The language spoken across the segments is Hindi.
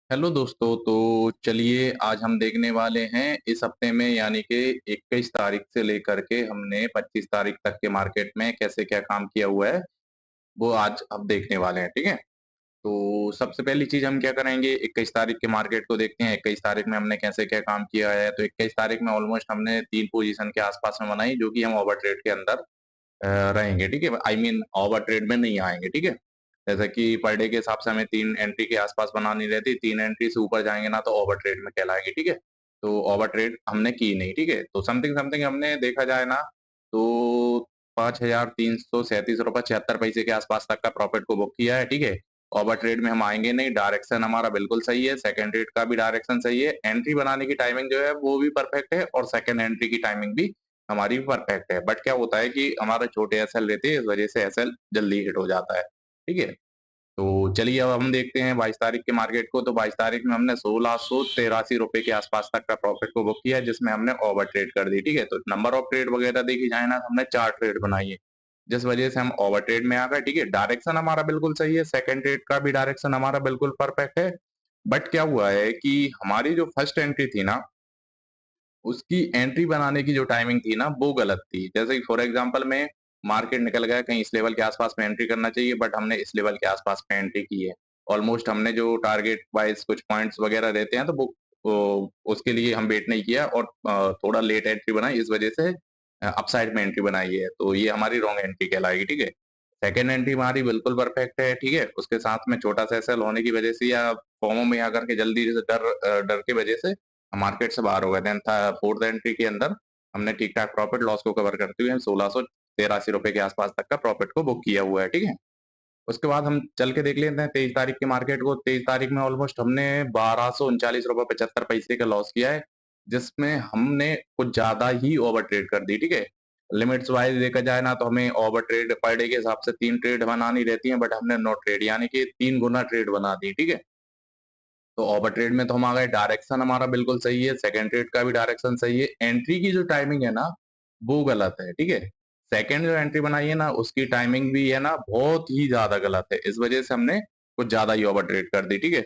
हेलो दोस्तों। तो चलिए आज हम देखने वाले हैं इस हफ्ते में यानी कि 21 तारीख से लेकर के हमने 25 तारीख तक के मार्केट में कैसे क्या काम किया हुआ है वो आज हम देखने वाले हैं। ठीक है। तो सबसे पहली चीज हम क्या करेंगे, 21 तारीख के मार्केट को देखते हैं। 21 तारीख में हमने कैसे क्या काम किया है। तो 21 तारीख में ऑलमोस्ट हमने 3 पोजीशन के आसपास में बनाई जो कि हम ओवर ट्रेड के अंदर रहेंगे। ठीक है, आई मीन ओवर ट्रेड में नहीं आएंगे। ठीक है, जैसे कि पर डे के हिसाब से हमें 3 एंट्री के आसपास बनानी रहती है। 3 एंट्री से ऊपर जाएंगे ना तो ओवर ट्रेड में कहलाएंगे। ठीक है, तो ओवर ट्रेड हमने की नहीं। ठीक है, तो समथिंग समथिंग हमने देखा जाए ना तो 5,337 रुपये 76 पैसे के आसपास तक का प्रॉफिट को बुक किया है। ठीक है, ओवर ट्रेड में हम आएंगे नहीं। डायरेक्शन हमारा बिल्कुल सही है, सेकंड ट्रेड का भी डायरेक्शन सही है, एंट्री बनाने की टाइमिंग जो है वो भी परफेक्ट है और सेकंड एंट्री की टाइमिंग भी हमारी परफेक्ट है। बट क्या होता है कि हमारे छोटे एसएल रहते हैं, इस वजह से एसएल जल्दी हिट हो जाता है। ठीक है, तो चलिए अब हम देखते हैं 22 तारीख के मार्केट को। तो 22 तारीख में हमने 1683 रुपए के आसपास तक का प्रॉफिट को बुक किया है, जिसमें हमने ओवर ट्रेड कर दी। ठीक है, तो नंबर ऑफ ट्रेड वगैरह देखी जाए ना तो हमने 4 ट्रेड बनाई है, जिस वजह से हम ओवर ट्रेड में आ गए। ठीक है, डायरेक्शन हमारा बिल्कुल सही है, सेकंड ट्रेड का भी डायरेक्शन हमारा बिल्कुल परफेक्ट है। बट क्या हुआ है कि हमारी जो फर्स्ट एंट्री थी ना, उसकी एंट्री बनाने की जो टाइमिंग थी ना वो गलत थी। जैसे कि फॉर एग्जांपल में मार्केट निकल गया कहीं इस लेवल के आसपास में एंट्री करना चाहिए, बट हमने इस लेवल के आसपास में एंट्री की है। ऑलमोस्ट हमने जो टारगेट वाइज कुछ पॉइंट्स वगैरह रहते हैं तो वो उसके लिए हम वेट नहीं किया और थोड़ा लेट एंट्री बनाई, इस वजह से अपसाइड में एंट्री बनाई है। तो ये हमारी रॉन्ग एंट्री कहलाएगी। ठीक है, सेकेंड एंट्री हमारी बिल्कुल परफेक्ट है। ठीक है, उसके साथ में छोटा सा एसएल होने की वजह से या फॉर्मो में आकर के जल्दी से डर की वजह से मार्केट से बाहर हो गए। देन था फोर्थ एंट्री के अंदर हमने ठीक ठाक प्रॉफिट लॉस को कवर करते हुए 1683 रुपए के आसपास तक का प्रॉफिट को बुक किया हुआ है। ठीक है, उसके बाद हम चल के देख लेते हैं 23 तारीख के मार्केट को। 23 तारीख में ऑलमोस्ट हमने 1239 रुपए 75 पैसे का लॉस किया है, जिसमें हमने कुछ ज्यादा ही ओवर ट्रेड कर दी। ठीक है, लिमिट्स वाइज देखा जाए ना तो हमें ओवर ट्रेड पर डे के हिसाब से 3 ट्रेड बनानी रहती है, बट हमने नो ट्रेड यानी कि 3 गुना ट्रेड बना दी। ठीक है, तो ओवर ट्रेड में तो हम आ गए। डायरेक्शन हमारा बिल्कुल सही है, सेकंड ट्रेड का भी डायरेक्शन सही है, एंट्री की जो टाइमिंग है ना वो गलत है। ठीक है, सेकंड जो एंट्री बनाई है ना उसकी टाइमिंग भी है ना बहुत ही ज्यादा गलत है, इस वजह से हमने कुछ ज्यादा ही ओवर ट्रेड कर दी। ठीक है,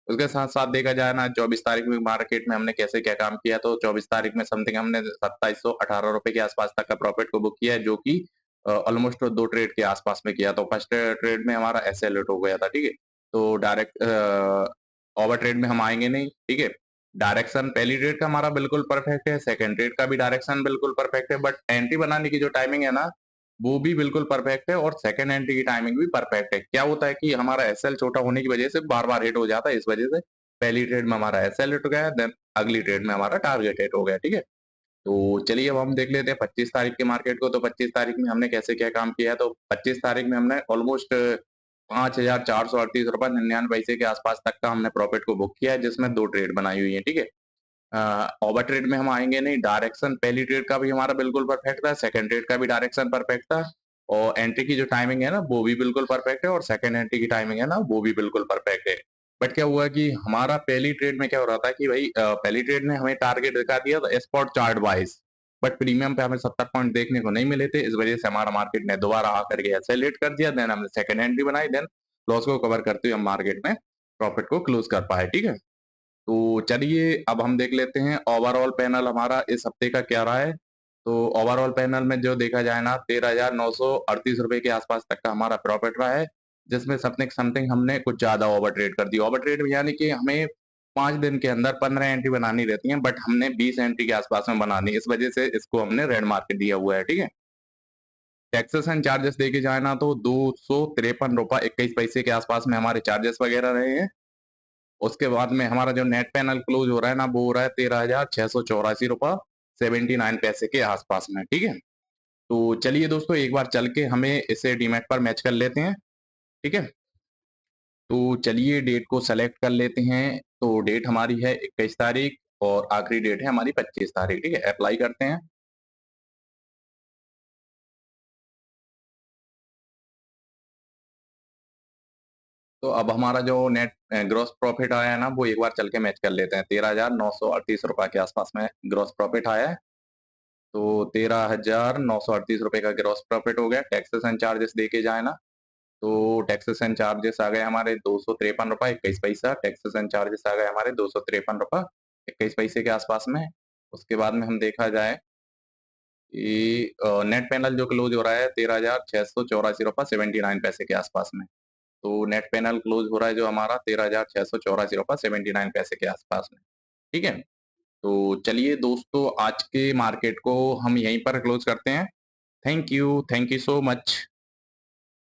उसके साथ साथ देखा जाए ना 24 तारीख में मार्केट में हमने कैसे क्या काम किया। तो 24 तारीख में समथिंग हमने 2718 रुपए के आसपास तक का प्रॉफिट को बुक किया है, जो कि ऑलमोस्ट 2 ट्रेड के आसपास में किया। तो फर्स्ट ट्रेड में हमारा एसएल हो गया था। ठीक है, तो डायरेक्ट ओवर ट्रेड में हम आएंगे नहीं। ठीक है, डायरेक्शन पहली ट्रेड का हमारा बिल्कुल परफेक्ट है, सेकंड ट्रेड का भी डायरेक्शन बिल्कुल परफेक्ट है, बट एंट्री बनाने की जो टाइमिंग है ना वो भी बिल्कुल परफेक्ट है और सेकंड एंट्री की टाइमिंग भी परफेक्ट है। क्या होता है कि हमारा एसएल छोटा होने की वजह से बार बार हिट हो जाता है, इस वजह से पहली ट्रेड में हमारा एसएल हिट हो गया, देन अगली ट्रेड में हमारा टारगेट हिट हो गया। ठीक है, तो चलिए अब हम देख लेते हैं 25 तारीख के मार्केट को। तो 25 तारीख में हमने कैसे क्या काम किया है। तो 25 तारीख में हमने ऑलमोस्ट 5,438 रुपये 99 पैसे के आसपास तक का हमने प्रॉफिट को बुक किया है, जिसमें 2 ट्रेड बनाई हुई है। ठीक है, ओवर ट्रेड में हम आएंगे नहीं। डायरेक्शन पहली ट्रेड का भी हमारा बिल्कुल परफेक्ट था, सेकंड ट्रेड का भी डायरेक्शन परफेक्ट था, और एंट्री की जो टाइमिंग है ना वो भी बिल्कुल परफेक्ट है, और सेकंड एंट्री की टाइमिंग है ना वो भी बिल्कुल परफेक्ट है। बट क्या हुआ कि हमारा पहली ट्रेड में क्या हो रहा था कि भाई पहली ट्रेड ने हमें टारगेट दिखा दिया था spot chart wise, but premium पे हमें 70 पॉइंट देखने को नहीं मिले थे, इस वजह से हमारा मार्केट ने दोबारा आकर के एक्सेलरेट कर दिया। देन हमने सेकंड एंट्री बनाई, देन लॉस को कवर करते हुए हम मार्केट में प्रॉफिट को क्लोज कर पाए। ठीक है, तो चलिए अब हम देख लेते हैं ओवरऑल पैनल हमारा इस हफ्ते का क्या रहा है। तो ओवरऑल पैनल में जो देखा जाए ना 13,938 रुपए के आसपास तक का हमारा प्रॉफिट रहा है, जिसमें समथिंग समथिंग हमने कुछ ज्यादा ओवर ट्रेड कर दी। ओवर ट्रेड यानी कि हमें 5 दिन के अंदर 15 एंट्री बनानी रहती है, बट हमने 20 एंट्री के आसपास में बनानी, इस वजह से इसको हमने रेड मार्केट दिया हुआ है। ठीक है, टैक्सेस एंड चार्जेस देखे जाए ना तो 253 रुपये 21 पैसे के आसपास में हमारे चार्जेस वगैरह रहे हैं। उसके बाद में हमारा जो नेट पैनल क्लोज हो रहा है ना वो हो रहा है 13,684 रुपये 79 पैसे के आसपास में। ठीक है, तो चलिए दोस्तों एक बार चल के हमें इसे डीमैट पर मैच कर लेते हैं। ठीक है, तो चलिए डेट को सेलेक्ट कर लेते हैं। तो डेट हमारी है 21 तारीख और आखिरी डेट है हमारी 25 तारीख। ठीक है, अप्लाई करते हैं। तो अब हमारा जो नेट ग्रॉस प्रॉफिट आया है ना वो एक बार चल के मैच कर लेते हैं। 13,938 रुपये के आसपास में ग्रॉस प्रॉफिट आया है। तो 13,938 रुपये का ग्रॉस प्रॉफिट हो गया। टैक्सेस एंड चार्जेस देके जाए ना तो टैक्सेस एंड चार्जेस आ गए हमारे 253 रुपए 21 पैसा। टैक्सेस एंड चार्जेस आ गए हमारे 253 रुपए 21 पैसे के आसपास में। उसके बाद में हम देखा जाए कि नेट पैनल जो क्लोज हो रहा है 13,684 रुपए 79 पैसे के आसपास में। तो नेट पैनल क्लोज हो रहा है जो हमारा 13,684 रुपए 79 पैसे के आसपास में। ठीक है, तो चलिए दोस्तों आज के मार्केट को हम यहीं पर क्लोज करते हैं। Thank you so much.